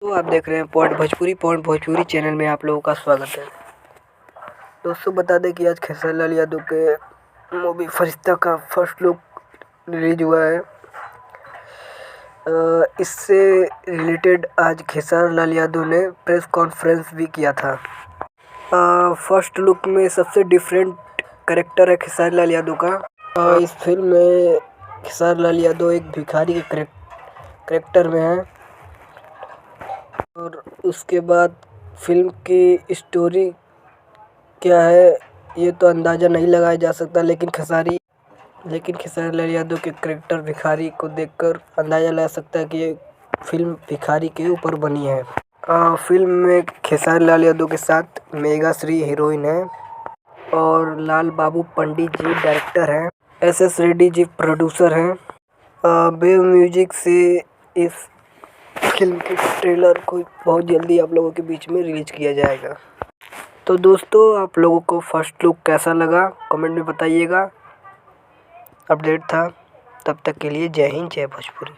तो आप देख रहे हैं पॉइंट भोजपुरी चैनल में आप लोगों का स्वागत है। दोस्तों बता दें कि आज खेसारी लाल यादव के मूवी फरिश्ता का फर्स्ट लुक रिलीज हुआ है। इससे रिलेटेड आज खेसारी लाल यादव ने प्रेस कॉन्फ्रेंस भी किया था। फर्स्ट लुक में सबसे डिफरेंट कैरेक्टर है खेसारी लाल यादव का। इस फिल्म में खेसारी लाल यादव एक भिखारी के कैरेक्टर में है। और उसके बाद फिल्म की स्टोरी क्या है ये तो अंदाज़ा नहीं लगाया जा सकता, लेकिन खेसारी लाल यादव के कैरेक्टर भिखारी को देखकर अंदाज़ा लगा सकता है कि ये फिल्म भिखारी के ऊपर बनी है। फिल्म में खेसारी लाल यादव के साथ मेघा श्री हीरोइन है और लाल बाबू पंडित जी डायरेक्टर हैं। SS रेड्डी जी प्रोड्यूसर हैं। वेव म्यूजिक से इस फिल्म के ट्रेलर को बहुत जल्दी आप लोगों के बीच में रिलीज किया जाएगा। तो दोस्तों आप लोगों को फर्स्ट लुक कैसा लगा कमेंट में बताइएगा। अपडेट था, तब तक के लिए जय हिंद जय भोजपुरी।